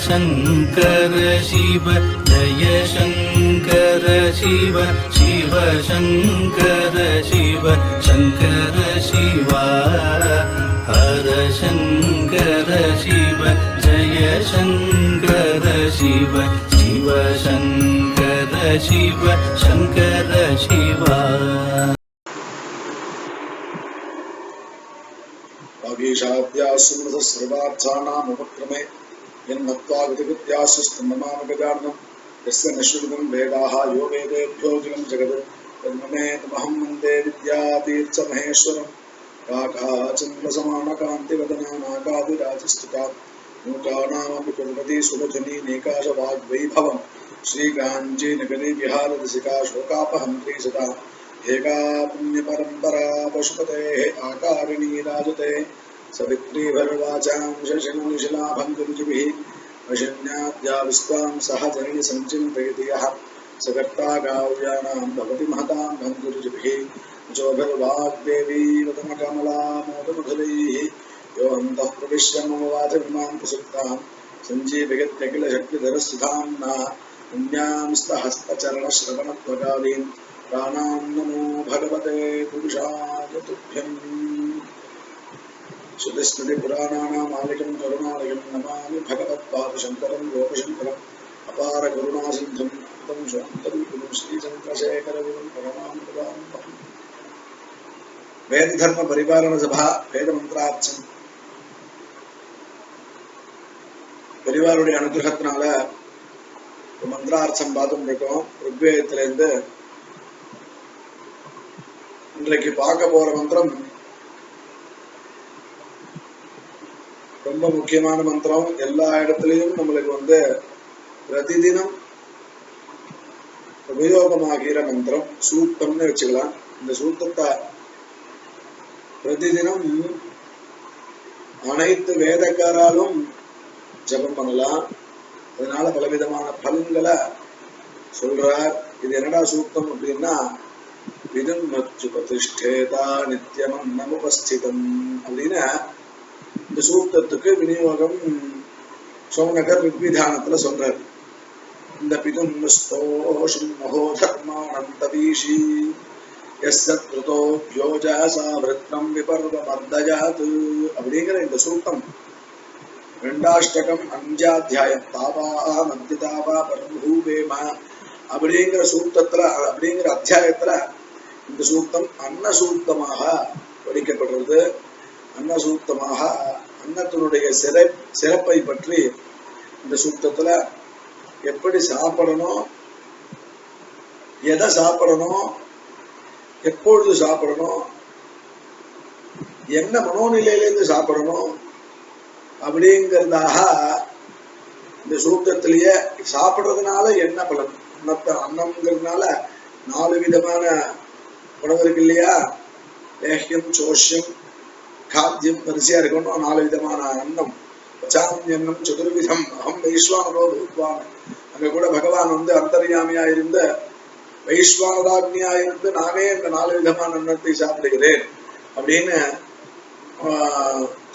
शङ्कर शिव जय शङ्कर शिव शिव शङ्कर शिव शङ्कर शिव हर शङ्कर शिव जय शङ्कर शिव शिव शङ्कर शिव शङ्कर शिव भागीशाद्यासुमृत सर्वार्थानामुपक्रमे यन्नत्वागतिकृत्यासुस्तन्नमामगजार्णं यस्य नश्विदं वेदाः यो वेदेभ्योऽखिलं जगत् तन्ममेतमहं वन्दे विद्यातीर्थमहेश्वरं काकाचन्द्रसमानकान्तिवदनानाकादिराजस्तुता मूकानामपि कुर्वती सुरधनी नेकाशवाग्वैभवं श्रीकाञ्चीनगरी विहाररसिका शोकापहन्त्री सदा एका पुण्यपरम्परा पशुपतेः आकारिणी राजते सवित्री भरवाचां शशिनिशिलाभङ्गुरुचिभिः वशिन्याद्या विस्तां सह जननि सञ्चिन्तयति यः सकर्ता गाव्यानां भवति महतां भङ्गुरुचिभिः जोभिर्वाग्देवी वदनकमला मोदमधुरैः यो अन्तः प्रविश्य मम वाचमिमां प्रसुप्तां सञ्जीवयत्यखिलशक्तिधरस्थिताम्ना पुण्यांस्तहस्तचरणश्रवणत्वगादीन् प्राणां नमो भगवते पुरुषाय तुभ्यम् श्रुतिस्मृतिपुराणानामालिकं करुणालयं नमामि भगवत्पादशङ्करं लोकशङ्करम् अपार करुणासिन्धुं तं शान्तरूपिणं श्रीचन्द्रशेखरगुरुं परमानन्दं वेदधर्म परिपालन सभा वेदमन्त्रार्थं परिवारुடைய அனுகிரகத்தினால மந்திரார்த்தம் பார்த்துட்டு இருக்கோம். ருக்வேதத்திலிருந்து இன்றைக்கு பார்க்க போற மந்திரம் ரொம்ப முக்கியமான மந்திரம். எல்லா இடத்துலையும் நம்மளுக்கு பிரதிதினம் உபயோகமாகிற மந்திரம் சூக்தம்னு வச்சுக்கலாம். இந்த சூக்தத்தை பிரதிதினம் அனைத்து வேதக்காராலும் ஜபம் பண்ணலாம். அதனால பலவிதமான பலன்களை சொல்றார். இது என்னடா சூக்தம் அப்படின்னா, விதம் மச்சு பிரதிஷ்டேதா நித்தியம் நமுபஸ்திதம் அப்படின்னு இந்த சூக்தத்துக்கு விநியோகம் சோனகர் ரிக்விதானத்துல சொல்றார். இந்த பிதும் ஸ்தோஷம் மகோதர்மானந்தவீஷி யஸ்ஸத்ருதோ யோஜாசா விருத்னம் விபர்வமர்தஜாத் அப்படிங்கிற இந்த சூக்தம் ரெண்டாஷ்டகம் 5ஆத்தியாயம் தாவா மத்தியதாவா பரம்பூவேமா அப்படிங்கிற சூக்தத்துல அப்படிங்கிற அத்தியாயத்துல இந்த சூக்தம் அன்னசூக்தமாக படிக்கப்படுறது. அன்னசூக்தமாக அன்னத்தினுடைய சிறப்பை பற்றி இந்த சூக்தத்துல எப்படி சாப்பிடணும், எதை சாப்பிடணும், எப்பொழுது சாப்பிடணும், என்ன மனோநிலையிலேருந்து சாப்பிடணும் அப்படிங்கிறதாக இந்த சூக்தத்திலேயே சாப்பிட்றதுனால என்ன பலன், அன்னம்ங்கிறதுனால 4 விதமான உணவு இருக்கு இல்லையா, லேஹ்யம் சோஷ்யம் காத்தியம் வரிசையா இருக்கணும். 4 விதமான அன்னம், பச்சாமியன்னம் சதுர்விதம் அகம் வைஸ்வானரோ பூத்வான். அங்க கூட பகவான் அந்தர்யாமியா இருந்த வைஸ்வானராக்னியா இருந்து நானே இந்த 4 விதமான அன்னத்தை சாப்பிடுகிறேன் அப்படின்னு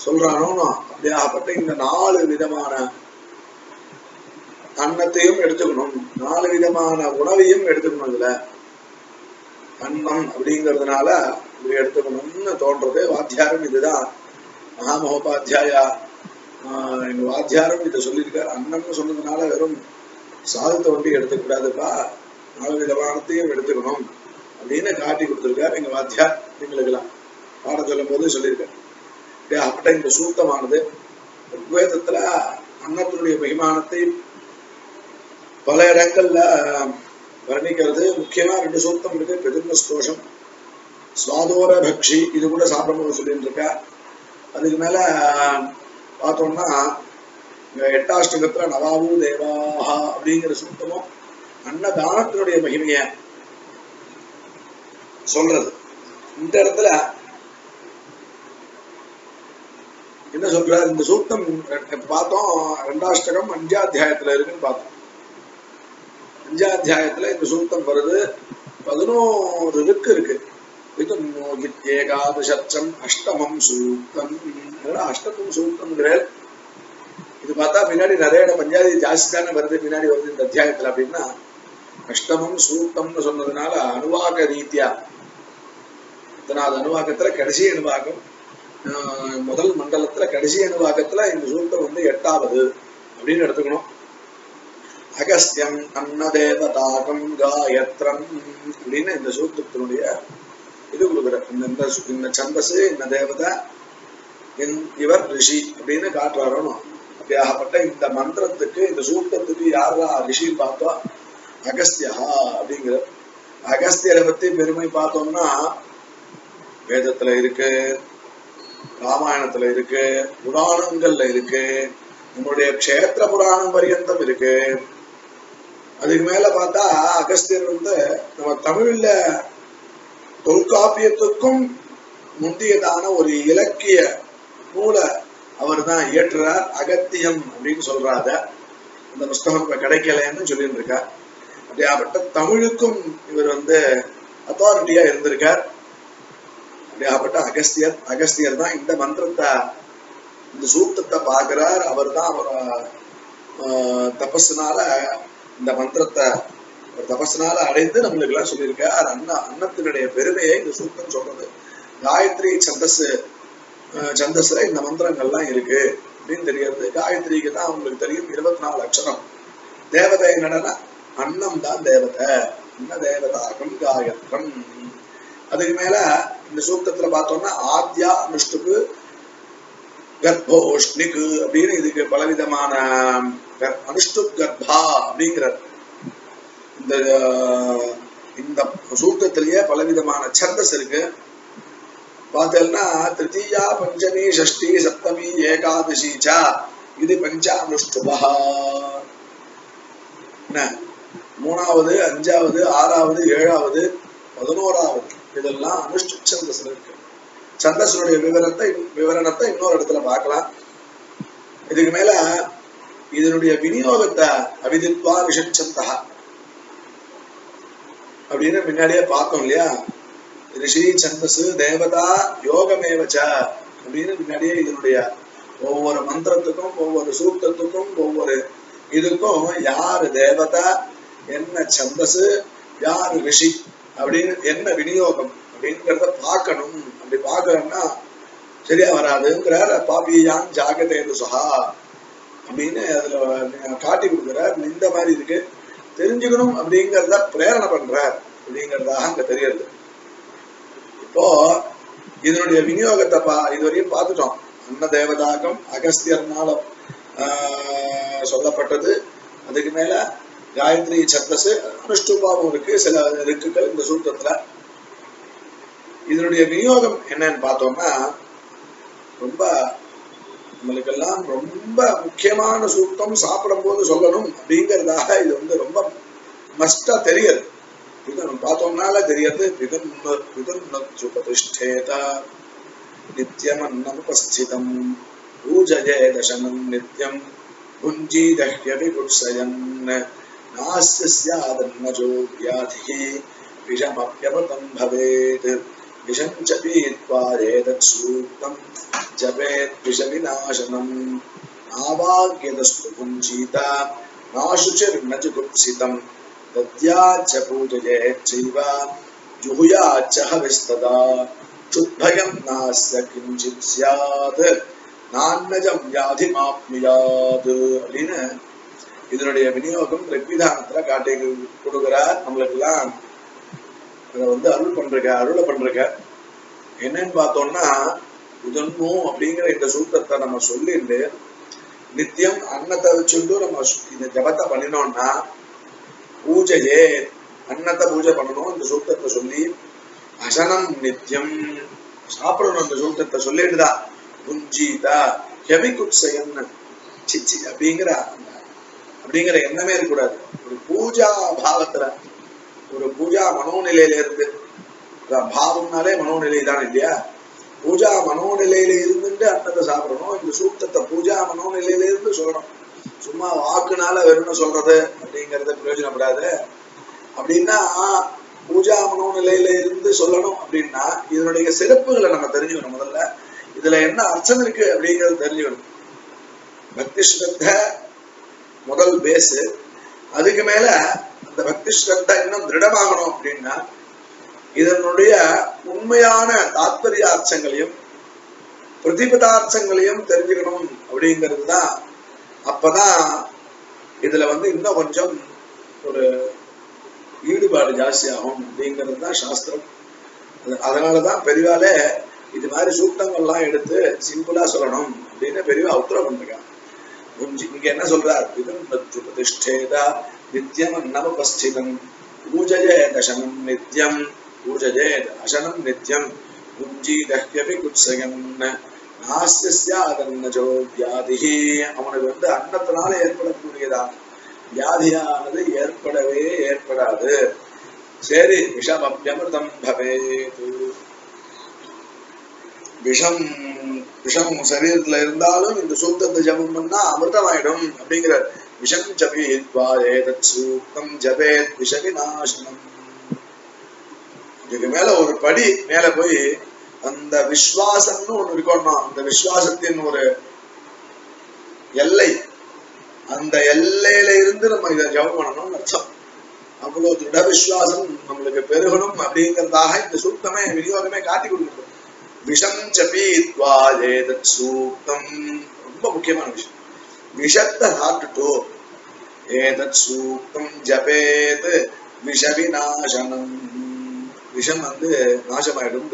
சொல்றானோ. அப்படியாகப்பட்ட இந்த 4 விதமான அன்னத்தையும் எடுத்துக்கணும், 4 விதமான உணவையும் எடுத்துக்கணும். இதுல அன்னம் அப்படிங்கிறதுனால இது எடுத்துக்கணும்னு தோன்றது. வாத்தியாரம் இதுதான், மகாமகோபாத்தியாயா எங்க வாத்தியாரம் இதை சொல்லியிருக்காரு. அன்னம்னு சொன்னதுனால வெறும் சாதத்தை எடுத்துக்கூடாதுப்பா, 4 விதமானத்தையும் எடுத்துக்கணும் அப்படின்னு காட்டி கொடுத்துருக்காரு எங்க வாத்தியார். எங்களுக்கெல்லாம் பாடம் சொல்லும் போது சொல்லியிருக்காரு. அப்பட்ட இந்த சூக்தமானது ருக்வேதத்துல அன்னத்தினுடைய மகிமானத்தை பல இடங்கள்ல வர்ணிக்கிறது. முக்கியமா 2 சூக்தம் இருக்கு. பிரதிமஸ்தோஷம், சுவாதோர பக்ஷி, இது கூட சாப்பிடும்போது சொல்லிட்டு இருக்கா. அதுக்கு மேல பார்த்தோம்னா 8ஆஷ்டகத்துல நவாவு தேவாஹா அப்படிங்கிற சூக்தமும் அன்னதானத்தினுடைய மகிமைய சொல்றது. இந்த இடத்துல என்ன சொல்றாரு, இந்த சூக்தம் பார்த்தோம் 2ஆஷ்டகம் 5ஆத்தியாயத்துல இருக்குன்னு பார்த்தோம். 5ஆத்தியாயத்துல இந்த சூக்தம் வருது. 11 இருக்கு. ஏகாதசம் அஷ்டமம் சூக்தம். அஷ்டமம் சூக்தம் இது பார்த்தா பின்னாடி நிறைய இடம் பஞ்சாதி ஜாஸ்தி தானே வருது, பின்னாடி வருது இந்த அத்தியாயத்துல. அப்படின்னா அஷ்டமம் சூக்தம்னு சொன்னதுனால அனுவாக ரீதியா 10வது அனுவாகத்துல கடைசி அனுவாகம், முதல் மண்டலத்துல கடைசி அனுவாகத்துல இந்த சூக்தம் 8வது அப்படின்னு எடுத்துக்கணும். அகஸ்தியம் அன்னதேவதாகம் காயத்ரம் அப்படின்னு இந்த சூக்தத்தினுடைய இது கொடுக்குற இந்த சந்தசு, இந்த தேவதை, இவர் ரிஷி அப்படின்னு காட்டுறாரணும். அப்படியாகப்பட்ட இந்த மந்திரத்துக்கு, இந்த சூக்தத்துக்கு யாரா ரிஷி பார்த்தோம்? அகஸ்தியா அப்படிங்கிற. அகஸ்தியரை பத்தி பெருமை பார்த்தோம்னா வேதத்துல இருக்கு, ராமாயணத்துல இருக்கு, புராணங்கள்ல இருக்கு, நம்முடைய க்ஷேத்திர புராணம் பரியந்தம் இருக்கு. அதுக்கு மேல பார்த்தா அகஸ்தியர் நம்ம தமிழ்ல தொல்காப்பியத்துக்கும் முந்தியதான ஒரு இலக்கிய நூலை அவர் தான் இயற்றுறார். அகத்தியம் அப்படின்னு சொல்றாத அந்த புஸ்தகம் இப்ப கிடைக்கலன்னு சொல்லிட்டு இருக்கார். அப்படியாப்பட்ட தமிழுக்கும் இவர் அத்தாரிட்டியா இருந்திருக்கார். அப்படியாப்பட்ட அகஸ்தியர் தான் இந்த மந்திரத்தை, இந்த சூக்தத்தை பார்க்கிறார். அவர் தான் தபஸ்னால இந்த மந்திரத்தை தபஸ்னால அடைந்து நம்மளுக்கு எல்லாம் சொல்லியிருக்கார். அன்னத்தினுடைய பெருமையை இந்த சூக்தம் சொல்றது. காயத்ரி சந்தஸ்ல இந்த மந்திரங்கள்லாம் இருக்கு அப்படின்னு தெரியாது. காயத்ரிக்கு தான் அவங்களுக்கு தெரியும் 24 அக்ஷரம். தேவதை என்னன்னா அன்னம் தான் தேவதை, அன்ன தேவதாகம் காயத்ரம். அதுக்கு மேல இந்த சூக்தத்துல பார்த்தோம்னா ஆத்யா அனுஷ்டுக்கு கர்ப்போஷ்ணிக்கு அப்படின்னு இதுக்கு பலவிதமான அனுஷ்டு கர்ப்பா அப்படிங்கிற இந்த சூக்தத்திலேயே பலவிதமான சந்தஸ் இருக்கு. பார்த்தேன்னா திருத்தீயா பஞ்சமி ஷஷ்டி சப்தமி ஏகாதசி சா இது பஞ்சானுஷ்டுபா. 3வது 5வது 6வது 7வது 11வது இதெல்லாம் அனுஷ்டு சந்தஸ்ல இருக்கு. சந்தஸ்னுடைய விவரணத்தை இன்னொரு இடத்துல பார்க்கலாம். இதுக்கு மேல இதனுடைய விநியோகத்தை அவிதித்வா விஷச்சந்தா அப்படின்னு முன்னாடியே பார்த்தோம் இல்லையா. ரிஷி சந்தசு தேவதா யோகமேவச்ச அப்படின்னு முன்னாடியே இதனுடைய ஒவ்வொரு மந்திரத்துக்கும், ஒவ்வொரு சூக்தத்துக்கும், ஒவ்வொரு இதுக்கும் யாரு தேவதா, என்ன சந்தசு, யாரு ரிஷி அப்படின்னு என்ன விநியோகம் அப்படிங்கிறத பார்க்கணும். அப்படி பார்க்கணும்னா சரியா வராதுங்கிறார். பாபியான் ஜாகதேது சஹா அப்படின்னு அதுல காட்டி கொடுக்குறார். இந்த மாதிரி இருக்கு, தெரிஞ்சுக்கணும் அப்படிங்கிறத பிரேரணை பண்றார் அப்படிங்கிறதாக அங்க தெரியுது. இப்போ இதனுடைய விநியோகத்தை இதுவரையும் பார்த்துட்டோம். அன்ன தேவதாகம் அகஸ்தியர்னால சொல்லப்பட்டது. அதுக்கு மேல காயத்ரி சந்தசு அனுஷ்டுபாவும் இருக்கு, சில இருக்குகள் இந்த சூத்திரத்துல. இதனுடைய விநியோகம் என்னன்னு பார்த்தோம்னா ரொம்ப நம்மளுக்கெல்லாம் ரொம்ப முக்கியமான சூக்தம், சாப்பிடும் போது சொல்லணும் அப்படிங்கிறதாக இது ரொம்ப மஸ்டா தெரியுது. பார்த்தோம்னால தெரியாது. நித்தியம் அன்னமுபஸ்திதம் பூஜயே தசனம் நித்தியம் புஞ்சீதஹ்யபி குட்சயன் நாஸ்யாதன்னஜோ வியாதிஹி விஷமப்யபதம் பவேத் விஷஞ்ச பீத்வா ஏதத் சூக்தம் ஜபேத் விஷவிநாசனம் ஆவாக்யதஸ்து புஞ்சீத நாசுச்சிர் நஜுகுப்சிதம் தத்யாச்ச பூஜயேச்சைவ ஜுஹுயாச்ச ஹவிஸ்ததா சுத்பயம் நாஸ்ய கிஞ்சித் ஸ்யாத் நான்னஜம் வியாதிமாப்னுயாத் அப்படின்னு இதனுடைய விநியோகம் ரிக்விதானத்துல காட்டி கொடுக்கிறார். நம்மளுக்கு எல்லாம் அதை அருளை பண்றக்க என்னன்னு பார்த்தோம்னா உதன்மு அப்படிங்கிற இந்த சூத்திரத்தை நம்ம சொல்லிட்டு நித்தியம் அன்னத்தை வச்சுட்டு நம்ம இந்த ஜபத்தை பண்ணினோம்னா பூஜையே அன்னத்தை பூஜை பண்ணணும். இந்த சூத்திரத்தை சொல்லி அசனம் நித்தியம் சாப்பிடணும். இந்த சூத்திரத்தை சொல்லிட்டுதான் புஞ்சீதா ஹெவி குட்சயன் சிச்சி அப்படிங்கிற எண்ணமே இருக்கக்கூடாது. ஒரு பூஜா பாவத்துல, ஒரு பூஜா மனோநிலையில இருந்து, பாவம்னாலே மனோநிலை தான் இல்லையா. பூஜா மனோநிலையில இருந்துட்டு அன்னத்தை சாப்பிடணும். இந்த சூக்தத்தை பூஜா மனோநிலையில இருந்து சொல்லணும். சும்மா வாக்குனால வெறும் சொல்றது அப்படிங்கறத பிரயோஜனப்படாது. அப்படின்னா பூஜா மனோநிலையில இருந்து சொல்லணும். அப்படின்னா இதனுடைய சிறப்புகளை நம்ம தெரிஞ்சுக்கணும். முதல்ல இதுல என்ன அர்த்தம் இருக்கு அப்படிங்கறது தெரிஞ்சுக்கணும். பக்தி ஸ்ரத்த முதல் பேஸ். அதுக்கு மேல அந்த பக்தி ஸ்ரத்த இன்னும் திருடமாகணும் அப்படின்னா இதனுடைய உண்மையான தாத்பரியார்த்தங்களையும் பிரதிபதார்த்தங்களையும் தெரிஞ்சுக்கணும் அப்படிங்கிறது தான். அப்பதான் இதுல இன்னும் கொஞ்சம் ஒரு ஈடுபாடு ஜாஸ்தி ஆகும் அப்படிங்கிறது தான் சாஸ்திரம். அதனாலதான் பெரியவாலே இது மாதிரி சூக்தங்கள்லாம் எடுத்து சிம்பிளா சொல்லணும் அப்படின்னு பெரியவா உத்தரவு பண்ணிருக்காங்க. இங்க என்ன சொல்றார்? பிரதிஷ்டேதா நித்யம் அன்னமபஸ்திதம் பூஜையே தசனம் நித்யம் பூஜையே அசனம் நித்யம் புஞ்சீதஹ்யபி குத்ஸயம் நாஸ்திஸ்யாதன்னஜோ வியாதிஹி. அவனுக்கு அன்னத்தினால ஏற்படக்கூடியதான் வியாதியானது ஏற்படவே ஏற்படாது. சரி, விஷமப்யமிருதம் பவேது. விஷம் சரீரத்துல இருந்தாலும் இந்த சூக்தத்தை ஜபம் பண்ணா அமிர்தமாயிடும் அப்படிங்கிற. விஷம் ஜபீத்வா ஏதத் சூக்தம் ஜபேத் விஷ விநாசனம். இதுக்கு மேல ஒரு படி மேல போய் அந்த விஸ்வாசம்னு ஒண்ணு இருக்கணும். அந்த விஸ்வாசத்தின் ஒரு எல்லை, அந்த எல்லையில இருந்து நம்ம இதை ஜபம் பண்ணணும்னு அர்த்தம். அவ்வளவு திருட விஸ்வாசம் நம்மளுக்கு பெருகணும் அப்படிங்கிறதாக இந்த சூக்தமே விநியோகமே காட்டி கொடுக்கணும். விஷம் ஜபீத்வா ஏதத் சூக்தம், ரொம்ப முக்கியமான விஷயம். விஷத்தை சாப்பிட்டுட்டோ ஏதத் சூக்தம் ஜபேத் விஷ விநாசனம். விஷம் நாசமாயிடும்.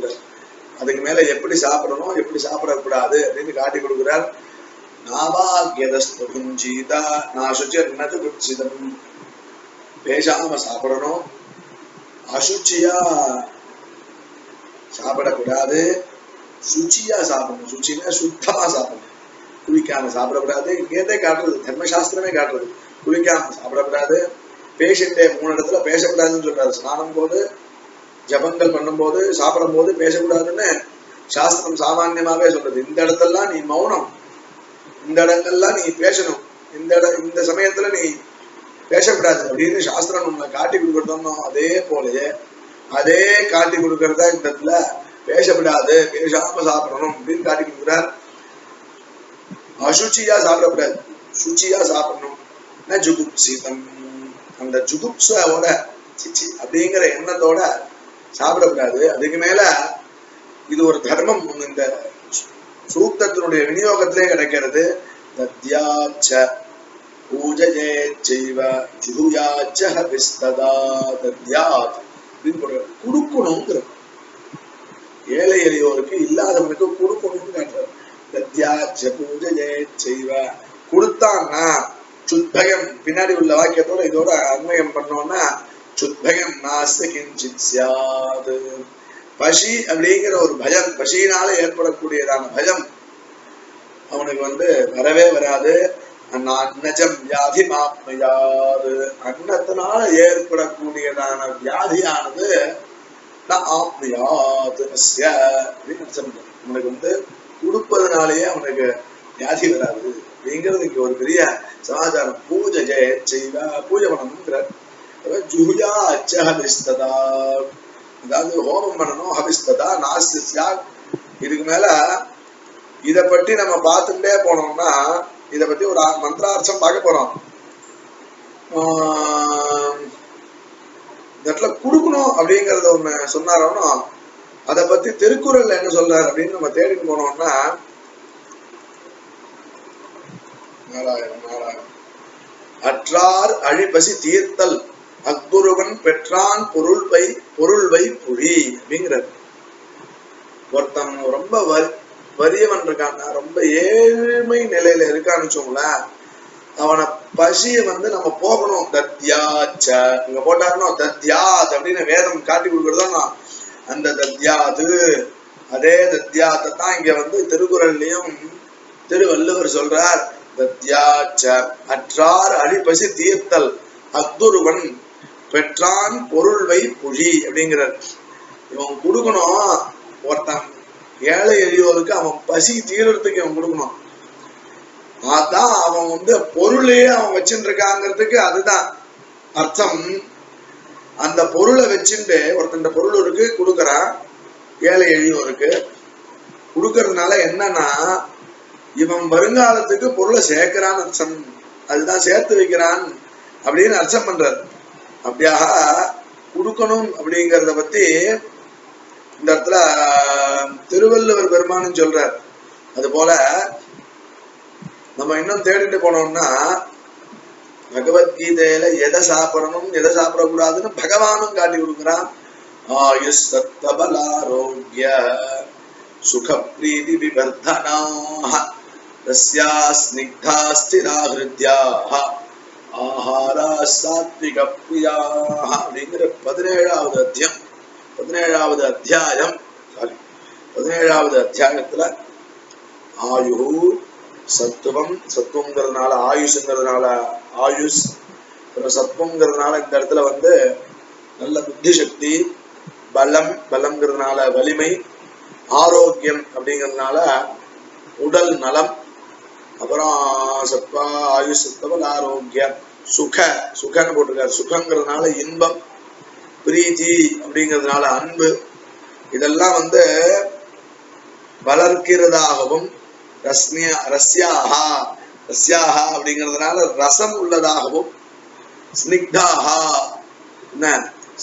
அதுக்கு மேல எப்படி சாப்பிடணும் எப்படி சாப்பிடக்கூடாது அப்படின்னு காட்டி கொடுக்கிறார். நாவாக்யதஸ்துஞ்சீதா நாசுச்சிர்னது குட்சிதம். பேசாம சாப்பிடணும், அசுச்சியா சாப்பிடக்கூடாது, சுச்சியா சாப்பிடணும். சுச்சின்னா சுத்தமா சாப்பிடணும், குளிக்காம சாப்பிடக்கூடாது. இங்கேதே காட்டுறது, தர்மசாஸ்திரமே காட்டுறது. குளிக்காம சாப்பிடக்கூடாது. பேஷண்டே 3 இடத்துல பேசக்கூடாதுன்னு சொல்றாரு. ஸ்நானம் போது, ஜபங்கள் பண்ணும் போது, சாப்பிடும் போது பேசக்கூடாதுன்னு சாஸ்திரம் சாமான்யமாவே சொல்றது. இந்த இடத்தெல்லாம் நீ மௌனம், இந்த இடங்கள்லாம் நீ பேசணும், இந்த சமயத்துல நீ பேசக்கூடாது அப்படின்னு சாஸ்திரம் நம்ம காட்டி கொடுக்கறதோம். அதே போலயே அதே காட்டி கொடுக்கறதா இந்த இடத்துல பேசக்கூடாது, பேசாம சாப்பிடணும் அப்படின்னு காட்டி கொடுக்குறார். அசுச்சியா சாப்பிடக்கூடாது, சுச்சியா சாப்பிடணும். ஜுகுப்சிதம், அந்த ஜுகுப்சோட சிச்சி அப்படிங்கிற எண்ணத்தோட சாப்பிடக்கூடாது. அதுக்கு மேல இது ஒரு தர்மம் இந்த சூக்தத்தினுடைய விநியோகத்திலே கிடைக்கிறது. தத்யாச்ச பூஜையே செய்வ ஜுகுயாச்ச ஹவிஸ்ததா. தத்யாத் கொடுக்கணுங்கிற, ஏழை எளியோருக்கு இல்லாதவனுக்கு கொடுக்கணும்னு காட்டுறாரு. தத்யாச்ச பூஜையே செய்வ, கொடுத்தான்னா சுத்பயம், பின்னாடி உள்ள வாக்கியத்தோட இதோட அன்வயம் பண்ணோம்னா சுத்பயம் நாஸ்தி கிஞ்சித் ஸ்யாது. பசி அப்படிங்கிற ஒரு பயம், பசியினால ஏற்படக்கூடியதான பயம் அவனுக்கு வரவே வராது. அன்னஜம் வியாதி மாப்மயாது, அன்னத்தினால ஏற்படக்கூடியதான வியாதியானது ஆப்மயாது அஸ்ய அப்படின்னு அர்த்தம். அவனுக்கு கொடுப்பதனாலேயே அவனுக்கு வியாதி வராது அப்படிங்கிறது இங்க ஒரு பெரிய சமாச்சாரம். பூஜை செய்வ, பூஜை பண்ணணுங்கிறார். ஜுஹுயா அச்ச ஹவிஸ்ததா, அதாவது ஹோமம் பண்ணணும். ஹவிஸ்ததா நாஸ்தி ஸ்யாத். இதுக்கு மேல இத பற்றி நம்ம பார்த்துட்டே போனோம்னா, இத பத்தி ஒரு மந்திரார்த்தம் பார்க்க போறோம். இந்த இடத்துல கொடுக்கணும் அப்படிங்கறத ஒண்ணு சொன்னாரோன்னா, அதை பத்தி திருக்குறள்ல என்ன சொல்றாரு அப்படின்னு நம்ம தேடிட்டு போனோம்னா, அற்றார் அழிபசி தீர்த்தல் அக்புருவன் பெற்றான் பொருள்வை புரி அப்படிங்கிறார். ஒருத்தன் ரொம்ப வறியவன் இருக்கான்னா, ரொம்ப ஏழ்மை நிலையில இருக்கான்னு வச்சோங்களேன், அவனை பசிய நம்ம போகணும். தத்யாச்ச இங்க போட்டாருனோ, தத்யாத் அப்படின்னு வேதம் காட்டி கொடுக்கறதா. அந்த தத்யாது, அதே தத்யாத்தை தான் இங்க திருக்குறள்லயும் திருவள்ளுவர் சொல்றார். தத்யாச்ச அற்றார் அழிபசி தீர்த்தல் அக்துருவன் பெற்றான் பொருள்வை புழி அப்படிங்கிறார். இவன் கொடுக்கணும். ஒருத்தன் ஏழை எளியோருக்கு அவன் பசி தீரத்துக்கு அவன் கொடுக்கணும். அதான் அவன் பொருளையே அவன் வச்சுட்டு இருக்காங்கிறதுக்கு அதுதான் அர்த்தம். அந்த பொருளை வச்சுட்டு ஒருத்தன் பொருள் இருக்கு கொடுக்கறான், ஏழை எளியோருக்கு கொடுக்கறதுனால என்னன்னா, இவன் வருங்காலத்துக்கு பொருளை சேர்க்கிறான் அர்த்தம், அதுதான் சேர்த்து வைக்கிறான் அப்படின்னு அர்த்தம் பண்றார். அப்படியாக கொடுக்கணும் அப்படிங்கிறத பத்தி இந்த இடத்துல திருவள்ளுவர் பெருமானும் சொல்றார். அது போல நம்ம இன்னும் தேடிட்டு போனோம்னா பகவத்கீதையில எதை சாப்பிடணும் எதை சாப்பிடக்கூடாதுன்னு பகவானும் காட்டி கொடுக்குறான். ஆயுஷ் சத்பலாரோக்ய சுகப்ரீதி விவர்தனாஹ தஸ்யா ஸ்னிக்தா ஸ்திரா ஹிருத்யாஹ ஆஹாரா சாத்விக பிரியாஹ அப்படிங்கிற 17வது அத்தியாயத்துல ஆயு சத்துவம், சத்துவங்கிறதுனால ஆயுஷ்ங்கிறதுனால ஆயுஷ், சத்துவங்கிறதுனால இந்த இடத்துல நல்ல புத்தி சக்தி, பலம், பலம்ங்கிறதுனால வலிமை, ஆரோக்கியம் அப்படிங்கிறதுனால உடல் நலம், அப்புறம் சத்வா ஆயுஷ் சத்துவம் ஆரோக்கியம், சுகன்னு போட்டிருக்காரு. சுகங்கிறதுனால இன்பம், பிரீத்தி அப்படிங்கிறதுனால அன்பு, இதெல்லாம் வளர்க்கிறதாகவும், ரஸ்யாஹா அப்படிங்கிறதுனால ரசம் உள்ளதாகவும், ஸ்னிக்தாஹா என்ன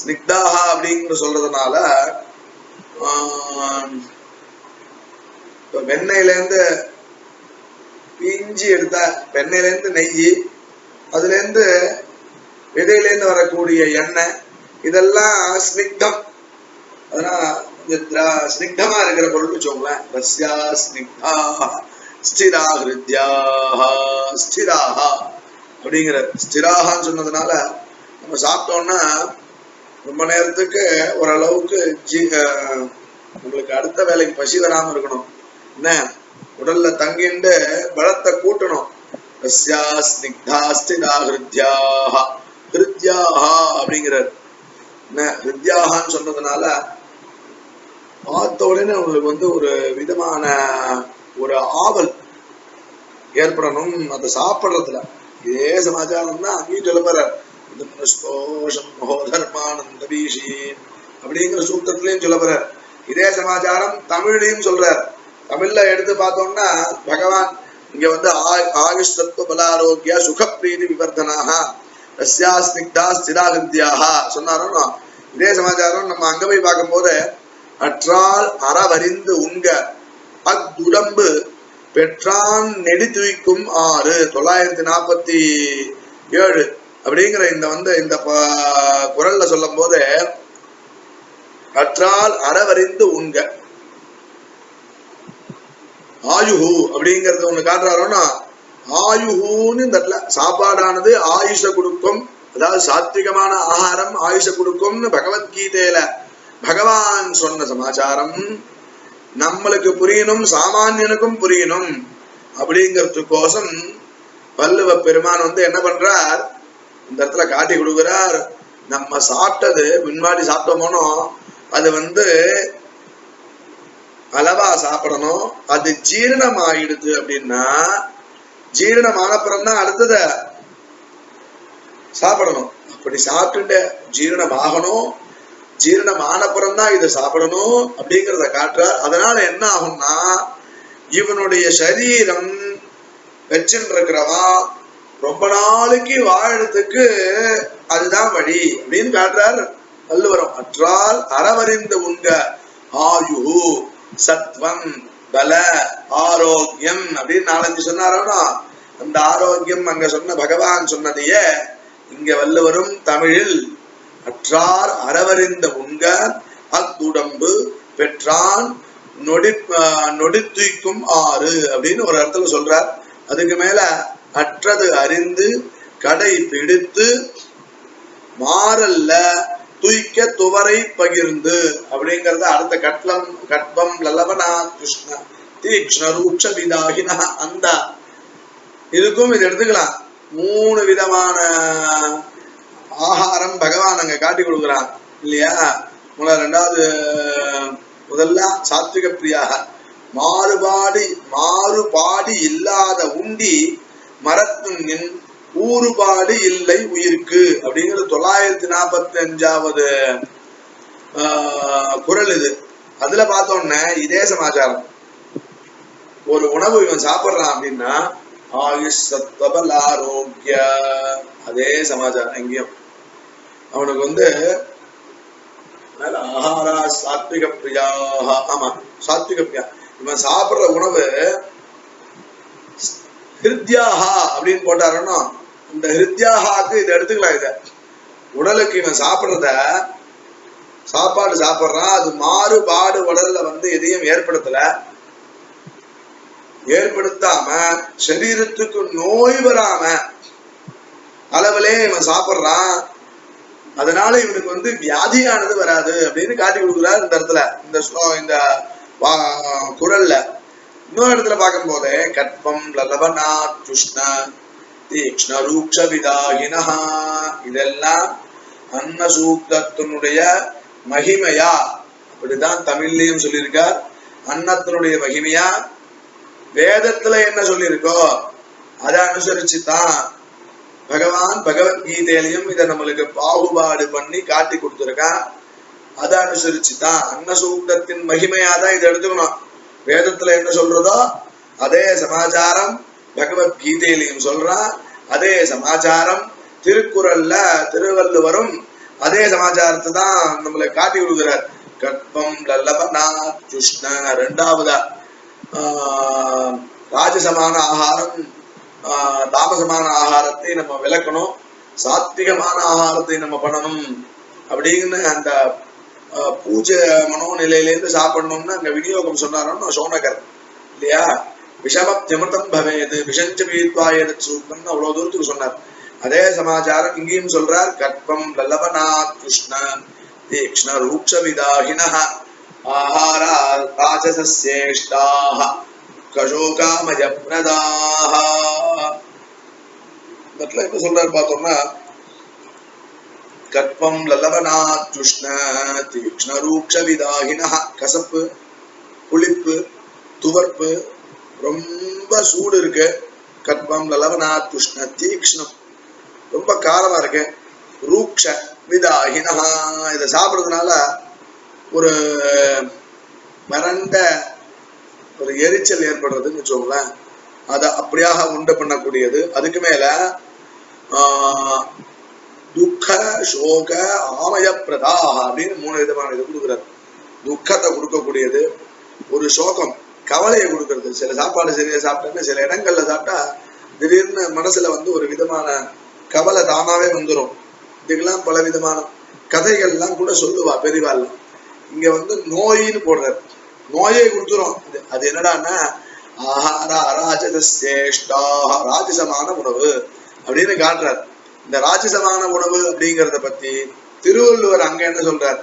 ஸ்னிக்தாஹா அப்படிங்கிற சொல்றதுனால வெண்ணெயிலேருந்து பிஞ்சி எடுத்த வெண்ணெயிலேருந்து நெய், அதுல இருந்து விதையிலேருந்து வரக்கூடிய எண்ணெய், இதெல்லாம் ஸ்னிக்தம். அதனால ஸ்னிக்தமா இருக்கிற பொருள் வச்சோங்களேன். ரஸ்யா ஸ்னிக்தா ஸ்திரா ஹிருத்யாஹ ஸ்திராஹ அப்படிங்கிற ஸ்திராஹான்னு சொன்னதுனால நம்ம சாப்பிட்டோம்னா ரொம்ப நேரத்துக்கு ஓரளவுக்கு உங்களுக்கு அடுத்த வேலைக்கு பசி வராம இருக்கணும். என்ன உடல்ல தங்கிண்டு பலத்தை கூட்டணும். ரஸ்யா ஸ்னிக்தா ஸ்திரா ஹிருத்யாஹ ஹிருத்யாஹ அப்படிங்கிறார். என்ன ஹிருத்யாஹான்னு சொன்னதுனால பார்த்த உடனே உங்களுக்கு ஒரு விதமான ஒரு ஆவல் ஏற்படணும் அதை சாப்பிட்றதுல. இதே சமாச்சாரம் தான் அங்கேயும் சொல்ல போறார். அப்படிங்கிற சூத்திரத்திலையும் சொல்ல போறார். இதே சமாச்சாரம் தமிழ்லையும் சொல்றார். தமிழ்ல எடுத்து பார்த்தோம்னா பகவான் இங்க ஆயுஷ் சத்வ பலாரோக்கிய சுகப்ரீதி விவர்தனாக ரஸ்யா ஸ்னிக்தா ஸ்திரா ஹிருத்யாஹ சொன்னாரோ. இதே சமாச்சாரம் நம்ம அங்க போய் பார்க்கும் போது அற்றால் அறவறிந்து உண்க அத்துடம்பு பெற்றான் நெடி துய்க்கும் 6 947 அப்படிங்கிற இந்த குரல்ல சொல்லும் போது அற்றால் அறவறிந்து உண்க ஆயுஹு அப்படிங்கறது ஒண்ணு காட்டுறாரோன்னா, ஆயுஹூன்னு இந்த சாப்பாடானது ஆயுஷ கொடுக்கும், அதாவது சாத்விகமான ஆகாரம் ஆயுஷ கொடுக்கும்னு பகவத்கீதையில பகவான் சொன்ன சமாச்சாரம் நம்மளுக்கு புரியணும், சாமானியனுக்கும் புரியணும் அப்படிங்கிறதுக்கோசம் வள்ளுவ பெருமான் என்ன பண்றார், இந்த இடத்துல காட்டி கொடுக்கிறார். நம்ம சாப்பிட்டது முன்னாடி சாப்பிட்டோமோனோ அது அளவா சாப்பிடணும். அது ஜீரணம் ஆயிடுது அப்படின்னா ஜீரணம் ஆனப்புறம் தான் அடுத்தத சாப்பிடணும். அப்படி சாப்பிட்டு ஜீரணம் ஆகணும், ஜீரணம் ஆனப்புறம் தான் இதை சாப்பிடணும் அப்படிங்கிறத காட்டுறார். அதனால என்ன ஆகும்னா இவனுடைய சரீரம் வச்சுட்டு இருக்கிறவன் ரொம்ப நாளைக்கு வாழறதுக்கு அதுதான் வழி அப்படின்னு காட்டுறார் வள்ளுவரம். அற்றால் அறவறிந்து உண்க ஆயு சத்வம் பல ஆரோக்கியம் அப்படின்னு 4-5 சொன்னாரோனா, அந்த ஆரோக்கியம் அங்க சொன்ன பகவான் சொன்னதையே இங்க வள்ளுவரும் தமிழில் அற்றார் அறவறிந்த உண்க அத்துடம்பு பெற்றான் நொடித்துய்க்கும் 6 அப்படின்னு ஒரு இடத்துல சொல்றார். அதுக்கு மேல அற்றது அறிந்து கடை பிடித்து மாறல்ல துய்க்க துவரை பகிர்ந்து அப்படிங்கறத அடுத்த கட்பம் லலவனா கிருஷ்ண தீக்ஷ்ண ரூட்ச விதாகின அந்த இதுக்கும் இது எடுத்துக்கலாம். 3 விதமான ஆகாரம் பகவான் அங்க காட்டி கொடுக்குறான் இல்லையா. முதல்ல சாத்விக பிரியாக மாறுபாடு இல்லாத உண்டி மரத்துங்கின் ஊறுபாடு இல்லை உயிருக்கு அப்படிங்கிறது 945வது குறள். இது அதுல பார்த்தோன்னே இதே சமாச்சாரம் ஒரு உணவு இவன் சாப்பிடுறான் அப்படின்னா ஆயுஷ் சத்வபல ஆரோக்கிய, அதே சமாச்சாரம் எங்கேயும். அவனுக்கு வந்து ஆஹாரா சாத்விக பிரியாக, ஆமா சாத்விக பிரியா. இவன் சாப்பிடுற உணவு ஹிருத்யாஹா அப்படின்னு போட்டாருன்னா இந்த ஹிருத்யாஹாக்கு இதை எடுத்துக்கலாம். இத உடலுக்கு இவன் சாப்பிடுறத சாப்பாடு சாப்பிடுறான், அது மாறுபாடு உடல்ல வந்து எதையும் ஏற்படுத்தாம சரீரத்துக்கு நோய் வராம அளவிலே இவன் சாப்பிடுறான். அதனால இவனுக்கு வந்து வியாதியானது வராது அப்படின்னு காட்டி கொடுக்குறாரு இந்த இடத்துல, இந்த குரல்ல. இன்னொரு இடத்துல பார்க்கும் போதே கற்பம் லலபனா துஷ்ண தீக்ஷ்ண ரூக்ஷ விதாகினா, இதெல்லாம் அன்ன சூக்தத்தினுடைய மகிமையா, அப்படிதான் தமிழ்லயும் சொல்லியிருக்கார். அன்னத்தினுடைய மகிமையா வேதத்துல என்ன சொல்லியிருக்கோ அதை அனுசரிச்சுதான் பகவான் பகவத்கீதையிலையும் இதை நம்மளுக்கு பாகுபாடு பண்ணி காட்டி கொடுத்துருக்கான். அதை அனுசரிச்சுதான் அன்னசூக்தத்தின் மகிமையாதான் இதை எடுத்துக்கணும். வேதத்துல என்ன சொல்றதோ அதே சமாச்சாரம் பகவத்கீதையிலையும் சொல்றான். அதே சமாச்சாரம் திருக்குறள்ல திருவள்ளுவரும் அதே சமாச்சாரத்தை தான் நம்மளுக்கு காட்டி கொடுக்குறார். கற்பம் லல்லபனா துஷ்ண. ரெண்டாவதா ராஜசமான ஆகாரம் தாமசமான ஆகாரத்தை நம்ம விளக்கணும், சாத்விகமான ஆகாரத்தை நம்ம பண்ணணும் அப்படின்னு அந்த பூஜை மனோநிலையிலேருந்து சாப்பிடணும்னு அங்க விநியோகம் சொன்னாரோன்னு சோனகர் இல்லையா. விஷமத்யமிருதம் பவேது விஷஞ்ச பீத்வாயத சூக்தம்னு அவ்வளவு தூரத்துக்கு சொன்னார். அதே சமாச்சாரம் இங்கேயும் சொல்றார். கற்பம் லல்லபனா துஷ்ண தீக்ஷ்ண ரூக்ஷ விதாகினஹ ஆஹாரா ராஜசஸ்யேஷ்டாஹ கஷோகாமய பிரதாஹ. இடத்துல என்ன சொல்றாரு பார்த்தோம்னா கற்பம் லல்லபனா துஷ்ண தீக்ஷ்ண ரூக்ஷ விதாகினஹ, கசப்பு புளிப்பு துவர்ப்பு ரொம்ப சூடு இருக்கு. கற்பம் லல்லபனா துஷ்ண தீக்ஷ்ணம் ரொம்ப காரமா இருக்கு. ரூக்ஷ விதாகினஹா, இதை சாப்பிடுறதுனால ஒரு வறண்ட ஒரு எரிச்சல் ஏற்படுறதுன்னு வச்சுக்கோங்களேன். அதை அப்படியாக உண்டு பண்ணக்கூடியது. அதுக்கு மேல துக்க சோக ஆமய பிரதாக அப்படின்னு 3 விதமான இது கொடுக்குறாரு. துக்கத்தை கொடுக்கக்கூடியது, ஒரு சோகம் கவலையை கொடுக்கறது. சில சாப்பாடு சரியா சாப்பிட்டா சில இடங்கள்ல சாப்பிட்டா திடீர்னு மனசுல வந்து ஒரு விதமான கவலை தானாவே வந்துடும். இதுக்கெல்லாம் பல விதமான கதைகள்லாம் கூட சொல்லுவா பெரியவாள்லாம். இங்க வந்து நோயின்னு போடுறாரு, நோயை கொடுத்துரும். அது என்னடான்னா ஆஹார அராஜதேஷ்டா, ராஜசமான உணவு அப்படின்னு காட்டுறார். இந்த ராஜசமான உணவு அப்படிங்கிறத பத்தி திருவள்ளுவர் அங்க என்ன சொல்றார்?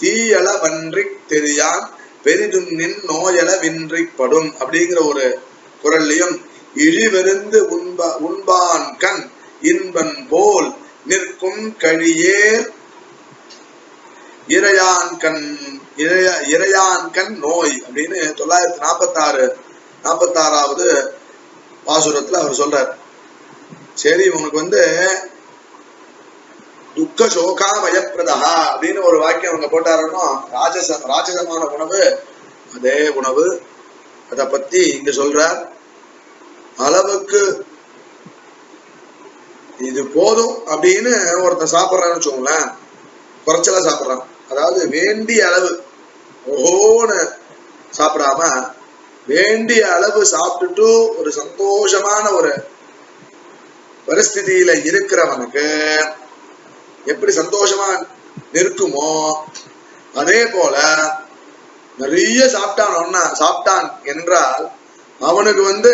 தீயல வன்றி தெரியான் பெரிதுன்னின் நோயல வின்றிப்படும் அப்படிங்கிற ஒரு குரல்லையும் இழிவெருந்து உண்பான் கண் இன்பன் போல் நிற்கும் கழியேர் இறையான் கண் நோய் அப்படின்னு 946வது பாசுரத்துல அவர் சொல்றார். சரி, உனக்கு வந்து துக்க சோகாமயப்பிரதா அப்படின்னு ஒரு வாக்கியம் அவங்க போட்டாருன்னா ராஜசமான உணவு அதே உணவு. அத பத்தி இங்க சொல்றார். அளவுக்கு இது போதும் அப்படின்னு ஒருத்தன் சாப்பிட்றான்னு வச்சுக்கோங்களேன், குறைச்சலா சாப்பிட்றான். அதாவது வேண்டிய அளவு ஓஹோன்னு சாப்பிடாம வேண்டிய அளவு சாப்பிட்டுட்டு ஒரு சந்தோஷமான ஒரு பரிஸ்திதியில இருக்கிறவனுக்கு எப்படி சந்தோஷமா நிற்குமோ அதே போல நிறைய சாப்பிட்டான் என்றால் அவனுக்கு வந்து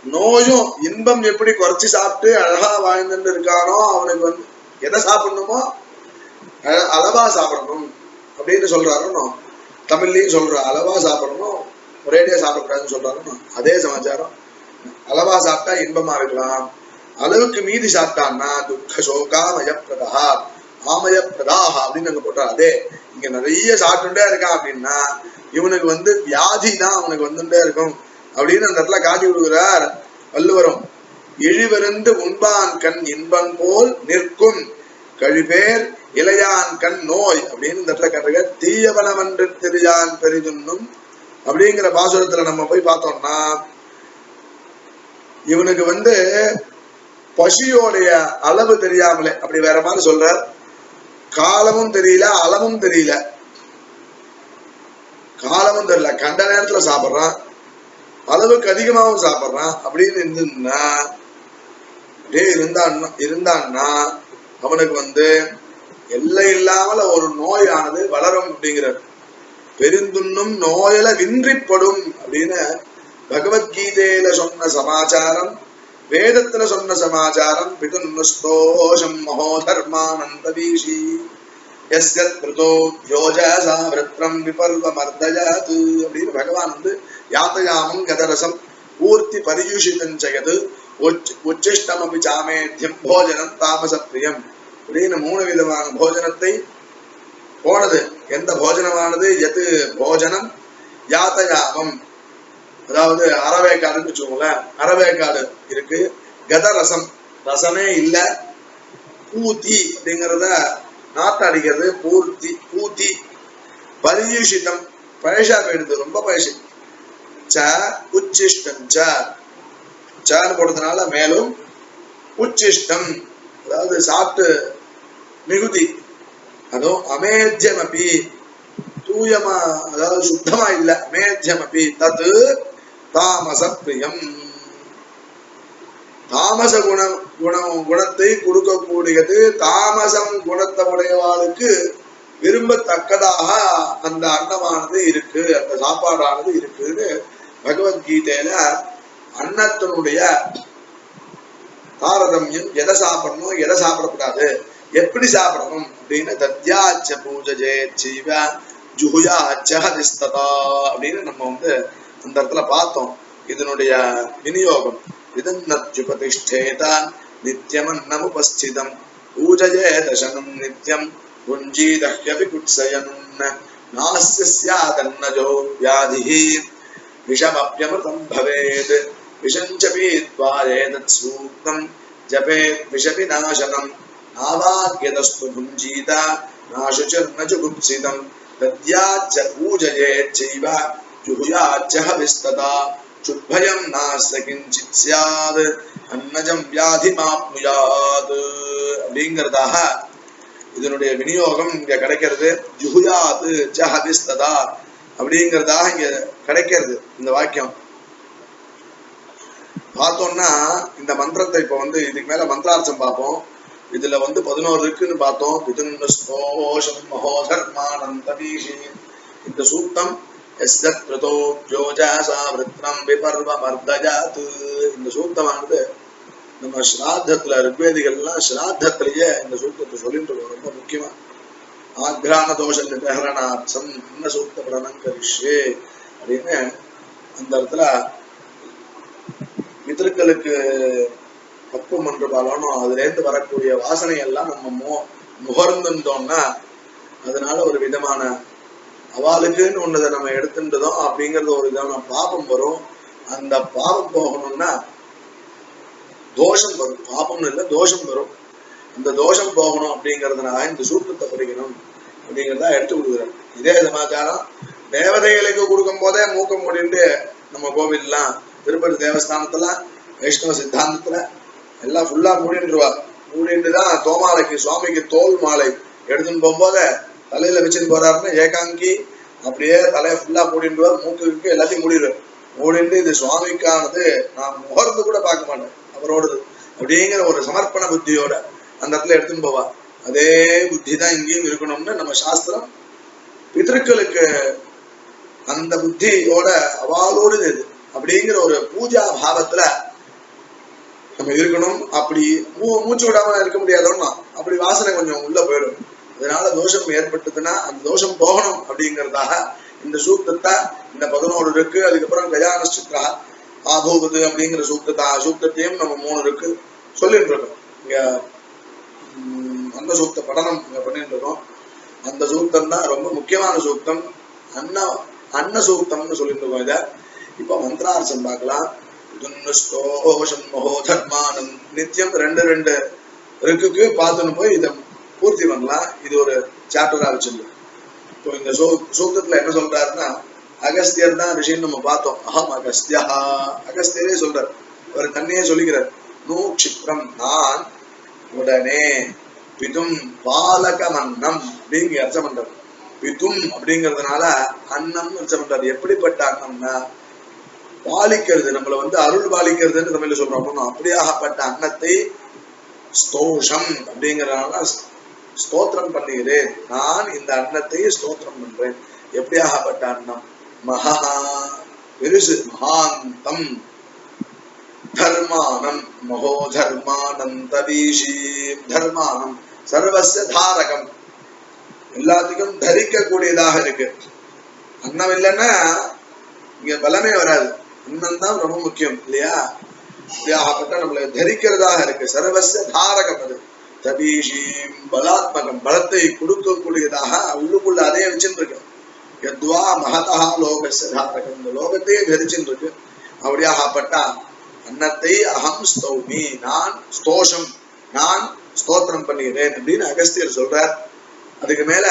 நோயும் இன்பம் எப்படி குறைச்சி சாப்பிட்டு அழகா வாழ்ந்துட்டு இருக்கானோ அவனுக்கு வந்து எதை சாப்பிடணுமோ அளவா சாப்பிடணும் அப்படின்னு சொல்றாருன்னு தமிழ்லயும் சொல்ற. அளவா சாப்பிடணும், ஒரேடியா சாப்பிடக்கூடாதுன்னு சொல்றாருன்னு. அதே சமாச்சாரம், அளவா சாப்பிட்டா இன்பமா இருக்கலாம், அளவுக்கு மீதி சாப்பிட்டான்னா துக்க சோகாமயப்பிரதா ஆமயப்பிரதாக அப்படின்னு அங்க போட்டார். அதே இங்க நிறைய சாப்பிட்டுட்டே இருக்கான் அப்படின்னா இவனுக்கு வந்து வியாதி தான் அவனுக்கு வந்துட்டே இருக்கும் அப்படின்னு அந்த இடத்துல காட்டி விடுகிறார் வள்ளுவரும். இழிவருந்து உண்பான் கண் இன்பன் போல் நிற்கும் கழிபேர் இளையான் கண் நோய் அப்படின்னு இந்த இடத்துல காட்டுங்க. தீயவனவன்று தெரியான் பெரிதுன்னும் அப்படிங்கிற பாசுரத்துல நம்ம போய் பார்த்தோம்னா இவனுக்கு பசியோடைய அளவு தெரியாமலே அப்படி வேற மாதிரி சொல்றார். காலமும் தெரியல, அளவும் தெரியல. காலமும் தெரியல, கண்ட நேரத்துல சாப்பிட்றான், அளவுக்கு அதிகமாகவும் சாப்பிட்றான். அப்படின்னு இருந்துன்னா இருந்தான்னா அவனுக்கு எல்லை இல்லாமல ஒரு நோயானது வளரும் அப்படிங்கிறார். பெருந்துண்ணும் நோயில வின்றிப்படும் அப்படின்னு பகவத்கீதையில சொன்ன சமாச்சாரம், வேதத்துல சொன்ன சமாச்சாரம். பிதுன்னுஸ்தோஷம் மகோதர்மானந்தவீஷி யஸ்யத் க்ருதோ யோஜசா விருத்ரம் விபர்வமர்தயாத் அப்படின்னு பகவான் யாத்தயாமம் கதரசம் பூர்த்தி பரியுஷிதஞ்சயது உச்சிஷ்டமபி சாமேத்யம் போஜனம் தாமசப்பிரியம் அப்படின்னு 3 விதமான போஜனத்தை போனது. எந்த போஜனமானது? எது போஜனம் யாத்தயாமம், அதாவது அறவேக்காடுன்னு வச்சுக்கோங்களேன். அறவேக்காடு இருக்கு. கதரசம், ரசமே இல்ல. பூத்தி அப்படிங்கிறத நாட்டு அடிக்கிறது. பூத்தி பரியுஷிதம், பழசா போயிடுது, ரொம்ப பழசு. ச உச்சிஷ்டம், சான்னு போடுறதுனால மேலும் உச்சிஷ்டம், அதாவது சாப்பிட்டு மிகுதி. அதுவும் அமேத்தியம் அப்படி தூயமா, அதாவது சுத்தமா இல்ல. அமேத்தியம் அப்படி தத்து தாமச பிரியம், தாமச குணத்தை கொடுக்கக்கூடியது. தாமசம் குணத்தை உடையவாளுக்கு விரும்பத்தக்கதாக அந்த அன்னமானது இருக்கு, அந்த சாப்பாடானது இருக்குன்னு பகவத்கீதையில அன்னத்தினுடைய தாரதமியம், எதை சாப்பிடணும் எதை சாப்பிடக்கூடாது, எப்படி சாப்பிடணும் அப்படின்னு தத்யாச்ச பூஜை ஜீவ ஜுஹுயாச்ச ஹதிஸ்ததா அப்படின்னு நம்ம அந்த இடத்துல பார்த்தோம். இதனுடைய விநியோகம் இதன்னத்யுபதிஷ்டேதான் நித்யமன்னமுபஸ்திதம் பூஜையே தசனம் நித்யம் புஞ்சீதஹ்யபி குட்சயன் நாஸ்ய ஸ்யாதன்னஜோ வியாதிஹி விஷமப்யமிருதம் பவேத் விஷஞ்ச பீத்வாரேதத் சூக்தம் ஜபேத் விஷவிநாசனம் நாவாக்யதஸ்து புஞ்சீத நாசுச்சிர்ன ஜுகுப்சிதம் தத்யாச்ச பூஜயேத் சைவ ஜுஹுயாச்ச ஹவிஸ்ததா சுத்பயம் நாஸ்ய கிஞ்சித் ஸ்யாத் அன்னஜம் வியாதிமாப்னுயாத் அப்படிங்கிறதாக இதனுடைய விநியோகம் இங்க கிடைக்கிறது. ஜுஹுயாத் ச ஹவிஸ்ததா அப்படிங்கிறதாக இங்க கிடைக்கிறது. இந்த வாக்கியம் பார்த்தோம்னா இந்த மந்திரத்தை இப்ப இதுக்கு மேல மந்திரார்த்தம் பார்ப்போம். இதுல 11 இருக்குன்னு பார்த்தோம். பிதுன்னுஸ்தோஷம் மகோதர்மானந்தவீஷி இந்த சூக்தம் யஸ்யத் க்ருதோ யோஜசா விருத்ரம் விபர்வமர்தயாத். இந்த சூக்தமானது நம்ம ஸ்ராத்தத்துல ரிக்வேதிகள்லாம் ஸ்ராத்தத்திலேயே இந்த சூக்தத்தை சொல்லிட்டு இருக்கோம். ரொம்ப முக்கியமா ஆக்ரான தோஷ நிபரணார்த்தம் என்ன சூக்த பிரணங்கரிஷே அப்படின்னு அந்த இடத்துல பிதர்களுக்கு பக்குவம் என்று பாலனும் அதுல இருந்து வரக்கூடிய வாசனை எல்லாம் நம்ம முகர்ந்துட்டோம்னா அதனால ஒரு விதமான அவளுக்குன்னு ஒன்னதை நம்ம எடுத்துட்டோம் அப்படிங்கறது ஒரு விதமான பாபம் வரும். அந்த பாபம் போகணும்னா தோஷம் வரும். பாபம்னு இல்லை, தோஷம் வரும். அந்த தோஷம் போகணும் அப்படிங்கிறதுனால இந்த சூத்திரத்தை படிக்கணும் அப்படிங்கிறதா எடுத்து கொடுக்குறாரு. இதே சமாச்சாரம் தேவதைகளுக்கு கொடுக்கும் போதே மூக்க மூடிட்டு நம்ம கோவில்லாம் திருப்பதி தேவஸ்தானத்துல வைஷ்ணவ சித்தாந்தத்துல எல்லாம் ஃபுல்லா மூடிட்டுருவா. மூடிட்டுதான் தோமாலைக்கு சுவாமிக்கு தோல் மாலை எடுத்துன்னு போகும்போது தலையில வச்சுட்டு போறாருன்னா ஏகாங்கி அப்படியே தலையை ஃபுல்லா மூடிட்டுருவார். மூக்கு எல்லாத்தையும் மூடிடுவார். மூடிட்டு இது சுவாமிக்கானது நான் முகர்ந்து கூட பார்க்க மாட்டேன் அவரோடது அப்படிங்கிற ஒரு சமர்ப்பண புத்தியோட அந்த இடத்துல எடுத்துன்னு போவா. அதே புத்தி தான் இங்கேயும் இருக்கணும்னு நம்ம சாஸ்திரம் பிதர்களுக்கு அந்த புத்தியோட அவாலோடு இது அப்படிங்கிற ஒரு பூஜா பாவத்துல நம்ம இருக்கணும். அப்படி மூச்சு விடாம இருக்க முடியாதோன்னா அப்படி வாசனை கொஞ்சம் உள்ள போயிடும். அதனால தோஷம் ஏற்பட்டதுன்னா அந்த தோஷம் போகணும் அப்படிங்கிறதாக இந்த சூக்தத்தை இந்த 11 இருக்கு. அதுக்கப்புறம் கஜானஸ்சித்ரா ஆபூபது அப்படிங்கிற சூக்தத்தையும் நம்ம 3 இருக்கு சொல்லிட்டு இருக்கோம். இங்க அந்த சூக்த படனம் இங்க பண்ணிட்டு இருக்கோம். அந்த சூக்தம் தான் ரொம்ப முக்கியமான சூக்தம். அன்ன சூக்தம்னு சொல்லிட்டு இருக்கோம். இத இப்ப மந்திரார்த்தம் பார்க்கலாம். மகோதர்மானம் நித்தியம் 2 இருக்குக்கு பார்த்துன்னு போய் இதை பூர்த்தி பண்ணலாம். இது ஒரு சாப்டரா வச்சிருந்தோம். இப்போ இந்த சூக்தத்துல என்ன சொல்றாருன்னா அகஸ்தியர் தான் ரிஷின்னு நம்ம பார்த்தோம். அகம் அகஸ்தியா, அகஸ்தியரே சொல்றார், அவர் தன்னையே சொல்லிக்கிறார். நூ க்ஷிப்ரம், நான் உடனே, பிதும் பாலகம் அன்னம் அப்படிங்க அர்த்தம் பண்றார். பிதும் அப்படிங்கிறதுனால அன்னம் அர்த்தம் பண்றாரு. எப்படிப்பட்ட அன்னம்னா பாலிக்கிறது, நம்மள வந்து அருள் பாலிக்கிறதுன்னு தமிழ்ல சொல்றோம். அப்படியாகப்பட்ட அன்னத்தை ஸ்தோஷம் அப்படிங்கிறதுனால ஸ்தோத்திரம் பண்ணுகிறேன், நான் இந்த அன்னத்தை ஸ்தோத்திரம் பண்றேன். எப்படியாகப்பட்ட அன்னம், மகா பெருசு, மகாந்தம், தர்மானம், மகோ தர்மானம் தவீஷி, தர்மானம் சர்வஸ்ய தாரகம், எல்லாத்துக்கும் தரிக்க கூடியதாக இருக்கு. அன்னம் இல்லைன்னா இங்க பலமே வராது. அன்னம் தான் ரொம்ப முக்கியம் இல்லையா? அப்படியாகப்பட்ட நம்மளை தரிக்கிறதாக இருக்கு. சர்வஸ்ய தாரகம், அது தபீஷீம் பலாத்மகம், பலத்தை கொடுக்கக்கூடியதாக உள்ளுக்குள்ள அதே வச்சுட்டு இருக்கு. யத்வா மகதா லோகஸ்ய தாரகம், இந்த லோகத்தையே தரிச்சுட்டு இருக்கு. அப்படியாகப்பட்ட அன்னத்தை அகம் ஸ்தௌமி, நான் ஸ்தோஷம், நான் ஸ்தோத்திரம் பண்ணுகிறேன் அப்படின்னு அகஸ்தியர் சொல்றார். அதுக்கு மேல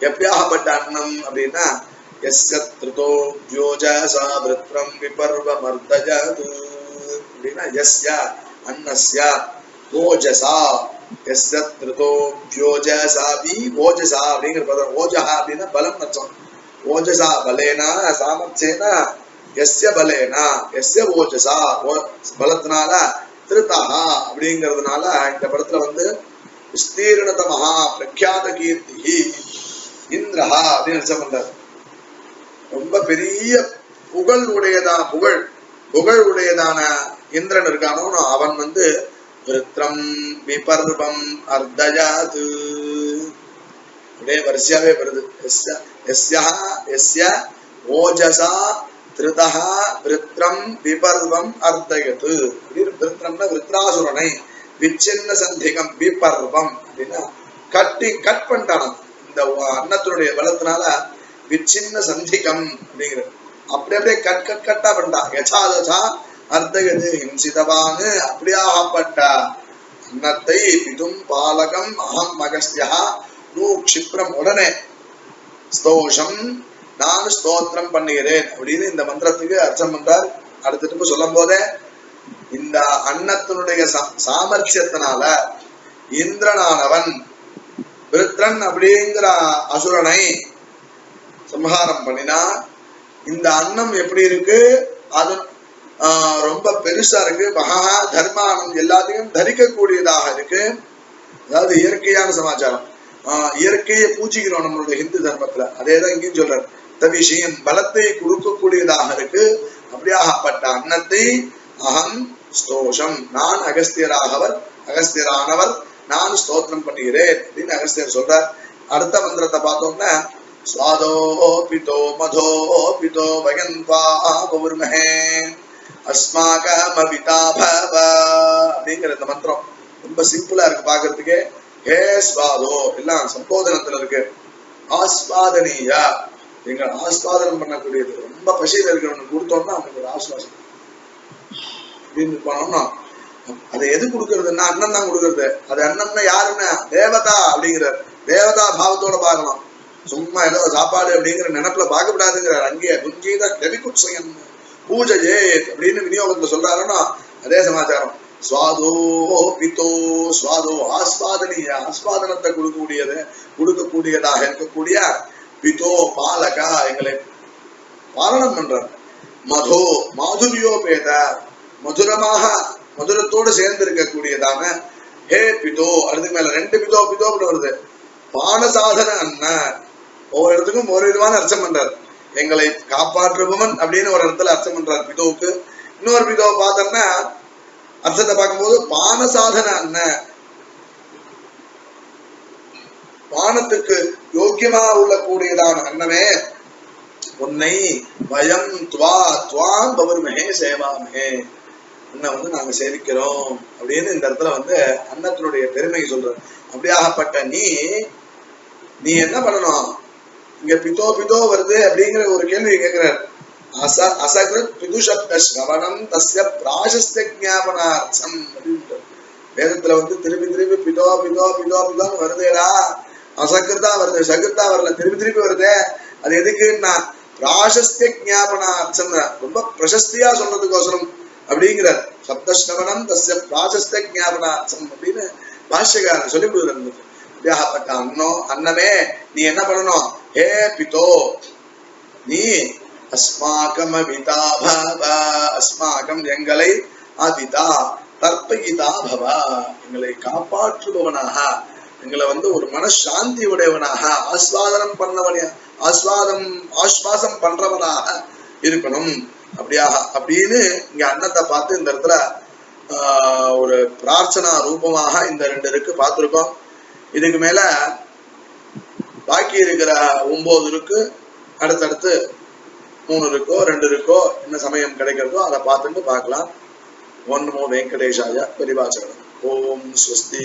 எப்படியாகப்பட்ட அன்னம் அப்படின்னா, யஸ்யத்ருதோ வ்யோஜசா விருத்ரம் விபர்வமர்தஜது அப்படின்னா, யஸ்ய அன்னஸ்ய ஓஜசா, யஸ்யத்ருதோ வ்யோஜசா வி ஓஜசா அப்படிங்கிற பதம். ஓஜஹா அப்படின்னா பலம் அர்த்தம். ஓஜசா பலேனா சாமர்த்தியேனா, யஸ்ய பலேனா யஸ்ய ஓஜசா, பலத்தினால, திருதஹா அப்படிங்கிறதுனால இந்த படத்துல வந்து விஸ்தீர்ணத மகா பிரக்யாத கீர்த்தி இந்திரஹா அப்படின்னு அர்த்தம் பண்றாரு. ரொம்ப பெரிய புகழ் உடையதான புகழ் உடையதான இந்திரன் இருக்கானோ அவன் வந்து விருத்ரம் விபர்வம் அர்த்தஜாது அப்படியே வரிசையாவே வருது. யஸ்ய ஓஜசா திருதஹா விருத்ரம் விபர்வம் அர்த்தயது. விருத்ரம்னா விருத்ராசுரனை, விச்சின்ன சந்திகம், விபர்வம் அப்படின்னா கட் பண்ணிட்டான இந்த அன்னத்தினுடைய பலத்தினால, விச்சின்ன சந்திகம் அப்படிங்கிறது அப்படியே கட்டா பண்ணிட்டான். யசாதசா அர்த்தயது ஹிம்சிதவான்னு, அப்படியாகப்பட்ட அன்னத்தை பிதும் பாலகம் அகம் அகஸ்தியா நூ க்ஷிப்ரம், உடனே ஸ்தோஷம், நான் ஸ்தோத்திரம் பண்ணுகிறேன் அப்படின்னு இந்த மந்திரத்துக்கு அர்த்தம் பண்றார். அடுத்துட்டு சொல்லும் போதே இந்த அன்னத்தினுடைய சாமர்த்தியத்தினால இந்திரனானவன் விருத்ரன் அப்படிங்கிற அசுரனை சம்ஹாரம் பண்ணினா. இந்த அன்னம் எப்படி இருக்கு, அது ரொம்ப பெருசா இருக்கு. மகா தர்மானம், எல்லாத்தையும் தரிக்கக்கூடியதாக இருக்கு. அதாவது இயற்கையான சமாச்சாரம், இயற்கையை பூஜிக்கிறோம் நம்மளுடைய ஹிந்து தர்மத்துல. அதேதான் இங்கேயும் சொல்றாரு. விஷயம் பலத்தை கொடுக்கக்கூடியதாக இருக்கு. அப்படியாகப்பட்ட அன்னத்தை அகம் ஸ்தோஷம், நான் அகஸ்தியரானவர் நான் ஸ்தோத்திரம் பண்ணுகிறேன் அப்படின்னு அகஸ்தியர் சொல்றார். அடுத்த மந்திரத்தை பார்த்தோம்னா, ஸ்வாதோ பிதோ மதோ பிதோ வயன்வா பௌர்மஹே அஸ்மாகமபிதா பவ அப்படிங்கிற இந்த மந்திரம் ரொம்ப சிம்பிளா இருக்கு பாக்குறதுக்கே. ஹே ஸ்வாதோ எல்லாம் சம்போதனத்துல இருக்கு. ஆஸ்வாதனீயா, எங்களை ஆஸ்வாதனம் பண்ணக்கூடியது. ரொம்ப பசியில இருக்கிறவனுக்கு கொடுத்தோம்னா அவனுக்கு ஒரு ஆஸ்வாசம் அப்படின்னு போனோம்னா, அதை எது கொடுக்கறதுன்னா அண்ணன் தான் கொடுக்கறது. அது அண்ணன்னா யாருன்னா தேவதா அப்படிங்கிறார். தேவதா பாவத்தோட பார்க்கணும். சும்மா ஏதோ சாப்பாடு அப்படிங்கிற நினைப்புல பார்க்கப்படாதுங்கிறார். அங்கேயே குஞ்சீத கவிகுட்சயன் பூஜையே அப்படின்னு விநியோகத்துல சொல்றாருன்னா அதே சமாச்சாரம். சுவாதோ பித்தோ சுவாதோ ஆஸ்வாதனீய, ஆஸ்வாதனத்தை கொடுக்கக்கூடியதாக இருக்கக்கூடிய பிதோ பாலகா, எங்களை பாலனம் பண்றார். மதோ மாதுரியோபேத, மதுரத்தோடு சேர்ந்து இருக்கக்கூடியதான ஹே பிதோ. அதுக்கு மேல ரெண்டு பிதோ வருது. பானசாதன அண்ணன், ஒவ்வொரு இடத்துக்கும் ஒரு விதமான அர்த்தம் பண்றார். எங்களை காப்பாற்றுபவன் அப்படின்னு ஒரு இடத்துல அர்த்தம் பண்றார் பிதோவுக்கு. இன்னொரு பிதோவை பார்த்தோம்னா அர்த்தத்தை பார்க்கும்போது பானசாதன அண்ணன், பானத்துக்கு யோக்கியமா உள்ள கூடியதான அன்னமே, உன்னை வயம் துவாம் பவர்மஹே சேவாமஹே, உன்னை வந்து நாங்க சேவிக்கிறோம் அப்படின்னு இந்த இடத்துல வந்து அன்னத்தினுடைய பெருமை சொல்ற. அப்படியாகப்பட்ட நீ என்ன பண்ணணும், இங்க பிதோ வருது அப்படிங்கிற ஒரு கேள்வி கேட்கிறார். அசகிருத் பிதுஷப்த ஸ்ரவணம் தஸ்ய பிராசஸ்ய ஞாபனார்த்தம் அப்படின்ட்டு வேதத்துல வந்து திருப்பி பிதோன்னு வருதேடா. அசகிருத்தா வருது, சகிருத்தா வரல, திருப்பி வருதே. அது எதுக்குன்னா பிராசஸ்திய ஞாபனார்த்தம் ரொம்ப பிரசஸ்தியா சொல்றதுக்கோசரம் அப்படிங்கிறார். சப்தஸ்ரவணம் தஸ்ய பிராசஸ்திய ஞாபனார்த்தம் அப்படின்னு பாஷ்யக்காரன் சொல்லி கொடுக்குறது. வியாகப்பட்ட அன்னமே நீ என்ன பண்ணணும்? ஹே பிதோ நீ அஸ்மாகம் அபிதா பவ, அஸ்மாகம் எங்களை அபிதா தர்ப்பயிதா பவ, எங்களை காப்பாற்றுபவனாக, எங்களை ஒரு மனசாந்தி உடையவனாக, ஆஸ்வாதனம் பண்ணவன ஆஸ்வாசம் பண்றவனாக இருக்கணும் அப்படின்னு இங்க அன்னத்தை பார்த்து இந்த இடத்துல ஒரு பிரார்த்தனா ரூபமாக இந்த 2 இருக்கு பார்த்திருக்கோம். இதுக்கு மேல பாக்கி இருக்கிற 9 இருக்கு. அடுத்தடுத்து 3 இருக்கோ 2 இருக்கோ என்ன சமயம் கிடைக்கிறதோ அதை பார்த்துட்டு பார்க்கலாம். ஓம் நமோ வெங்கடேஷாய. பெரிவாச்சரணம். ஓம் ஸ்வஸ்தி.